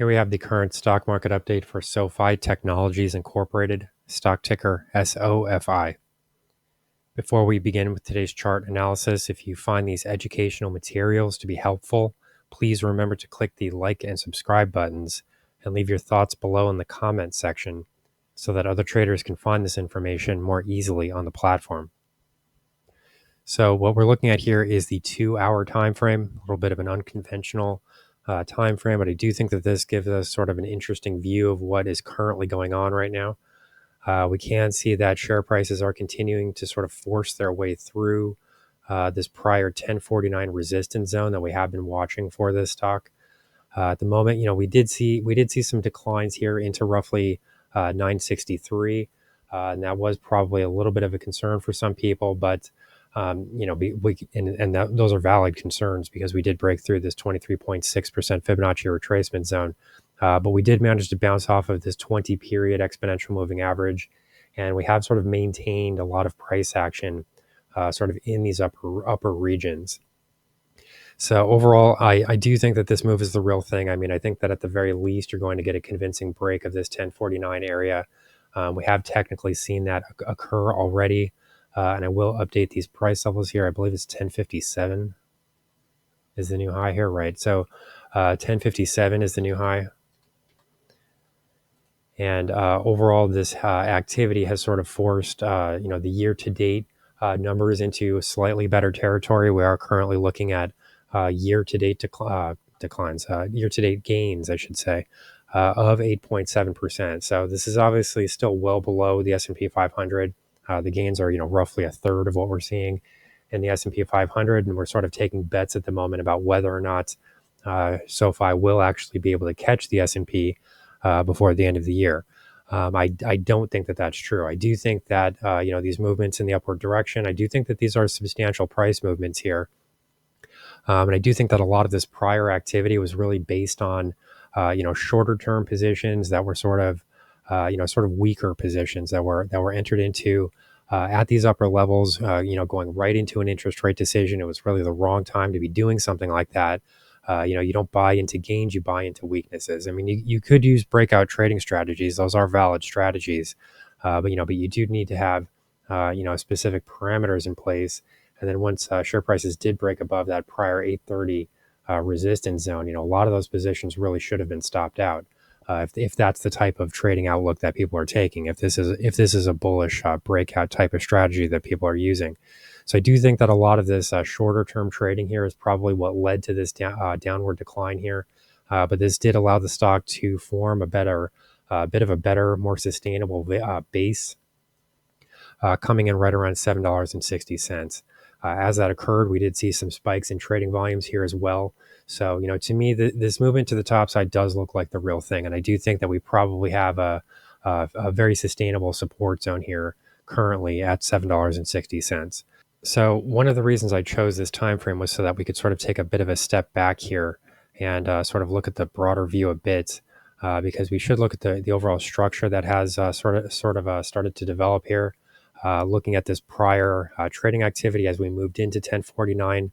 Here we have the current stock market update for SOFI Technologies Incorporated, stock ticker SOFI. Before we begin with today's chart analysis, if you find these educational materials to be helpful, please remember to click the like and subscribe buttons and leave your thoughts below in the comments section so that other traders can find this information more easily on the platform. So what we're looking at here is the 2-hour time frame, a little bit of an unconventional time frame, but I do think that this gives us sort of an interesting view of what is currently going on right now. We can see that share prices are continuing to sort of force their way through this prior 1049 resistance zone that we have been watching for this stock. At the moment, we did see some declines here into roughly 963, and that was probably a little bit of a concern for some people, but those are valid concerns because we did break through this 23.6% Fibonacci retracement zone. But we did manage to bounce off of this 20-period exponential moving average, and we have sort of maintained a lot of price action sort of in these upper regions. So overall, I do think that this move is the real thing. I mean, I think that at the very least, you're going to get a convincing break of this 1049 area. We have technically seen that occur already. And I will update these price levels here. I believe it's 1057 is the new high here, right? So 1057 is the new high. And overall, this activity has sort of forced, the year-to-date numbers into slightly better territory. We are currently looking at year-to-date declines, year-to-date gains, I should say, of 8.7%. So this is obviously still well below the S&P 500. The gains are, roughly a third of what we're seeing in the S&P 500, and we're sort of taking bets at the moment about whether or not SOFI will actually be able to catch the S&P before the end of the year. I don't think that that's true. I do think that these movements in the upward direction, I do think that these are substantial price movements here, and I do think that a lot of this prior activity was really based on shorter term positions that were sort of weaker positions that were entered into at these upper levels, going right into an interest rate decision. It was really the wrong time to be doing something like that. You don't buy into gains, you buy into weaknesses. I mean, you could use breakout trading strategies. Those are valid strategies. But you do need to have, specific parameters in place. And then once share prices did break above that prior 830 resistance zone, a lot of those positions really should have been stopped out. If that's the type of trading outlook that people are taking, if this is a bullish breakout type of strategy that people are using. So I do think that a lot of this shorter term trading here is probably what led to this downward decline here. But this did allow the stock to form a bit of a better, more sustainable base, coming in right around $7.60. As that occurred, we did see some spikes in trading volumes here as well. So, to me, this movement to the top side does look like the real thing. And I do think that we probably have a very sustainable support zone here currently at $7.60. So one of the reasons I chose this time frame was so that we could sort of take a bit of a step back here and sort of look at the broader view a bit, because we should look at the overall structure that has sort of started to develop here. Looking at this prior trading activity as we moved into 1049,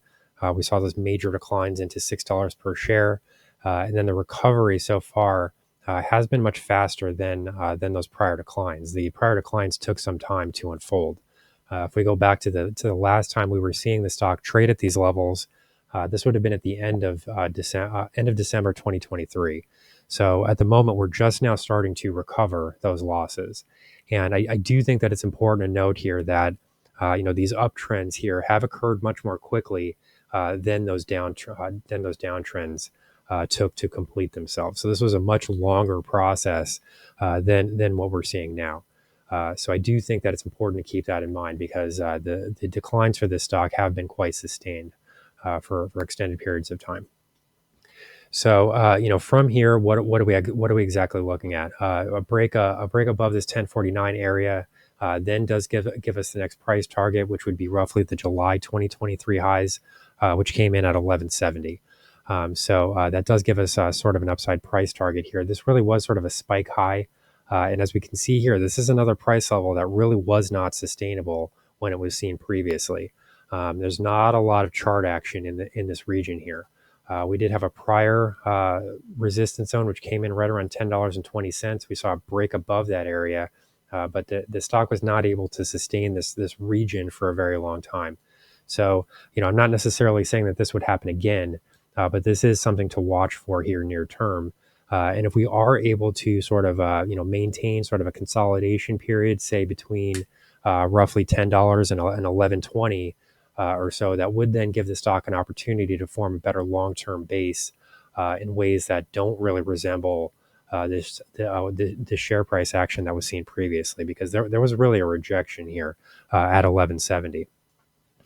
we saw those major declines into $6 per share, and then the recovery so far has been much faster than those prior declines. The prior declines took some time to unfold. If we go back to the last time we were seeing the stock trade at these levels, this would have been at the end of December 2023. So at the moment, we're just now starting to recover those losses. And I do think that it's important to note here that these uptrends here have occurred much more quickly than those downtrends took to complete themselves. So this was a much longer process than what we're seeing now. So I do think that it's important to keep that in mind because the declines for this stock have been quite sustained for extended periods of time. So from here, what are we exactly looking at? A break above this 1049 area then does give us the next price target, which would be roughly the July 2023 highs, which came in at 1170. So that does give us sort of an upside price target here. This really was sort of a spike high. And as we can see here, this is another price level that really was not sustainable when it was seen previously. There's not a lot of chart action in this region here. We did have a prior resistance zone, which came in right around $10.20. We saw a break above that area, but the stock was not able to sustain this region for a very long time. So, I'm not necessarily saying that this would happen again, but this is something to watch for here near term. And if we are able to sort of, maintain sort of a consolidation period, say between roughly $10 and 11.20 or so, that would then give the stock an opportunity to form a better long-term base in ways that don't really resemble the share price action that was seen previously, because there was really a rejection here at 11.70.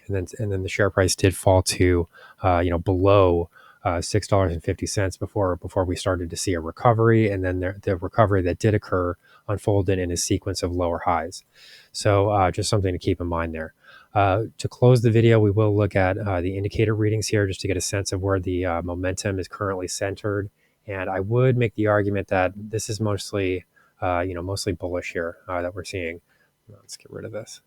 And then the share price did fall to below $6.50 before we started to see a recovery, and then the recovery that did occur unfolded in a sequence of lower highs. So just something to keep in mind there. To close the video, we will look at the indicator readings here just to get a sense of where the momentum is currently centered. And I would make the argument that this is mostly bullish here that we're seeing. Let's get rid of this.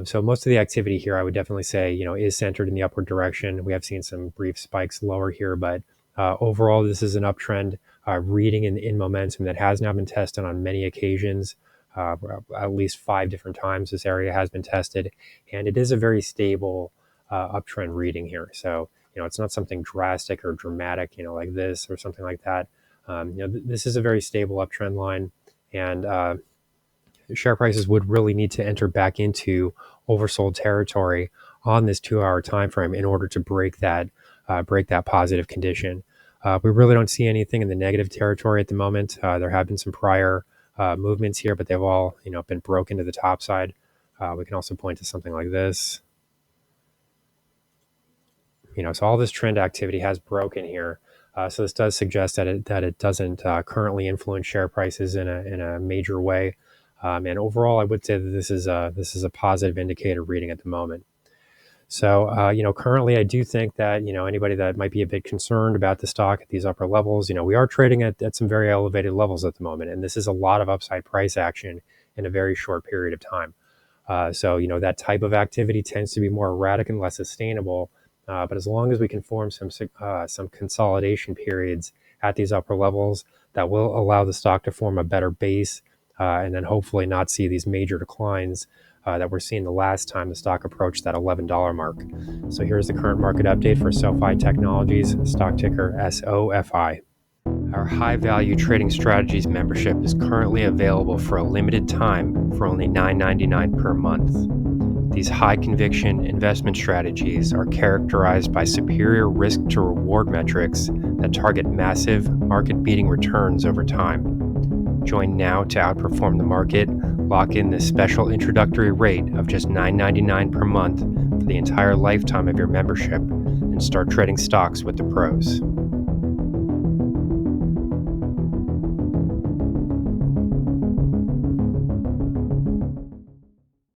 So most of the activity here, I would definitely say, is centered in the upward direction. We have seen some brief spikes lower here, but overall, this is an uptrend reading in momentum that has now been tested on many occasions. At least 5 different times this area has been tested, and it is a very stable uptrend reading here. So, it's not something drastic or dramatic, like this or something like that. This is a very stable uptrend line, and share prices would really need to enter back into oversold territory on this 2-hour time frame in order to break that positive condition. We really don't see anything in the negative territory at the moment. There have been some prior movements here, but they've all been broken to the top side. We can also point to something like this. So all this trend activity has broken here. So this does suggest that it doesn't currently influence share prices in a major way. And overall, I would say that this is a positive indicator reading at the moment. So, currently, I do think that, anybody that might be a bit concerned about the stock at these upper levels, we are trading at some very elevated levels at the moment. And this is a lot of upside price action in a very short period of time. So, that type of activity tends to be more erratic and less sustainable. But as long as we can form some consolidation periods at these upper levels, that will allow the stock to form a better base, and then hopefully not see these major declines that we're seeing the last time the stock approached that $11 mark. So here's the current market update for SOFI Technologies, stock ticker SOFI. Our high value trading strategies membership is currently available for a limited time for only $9.99 per month. These high conviction investment strategies are characterized by superior risk to reward metrics that target massive market beating returns over time. Join now to outperform the market, lock in this special introductory rate of just $9.99 per month for the entire lifetime of your membership, and start trading stocks with the pros.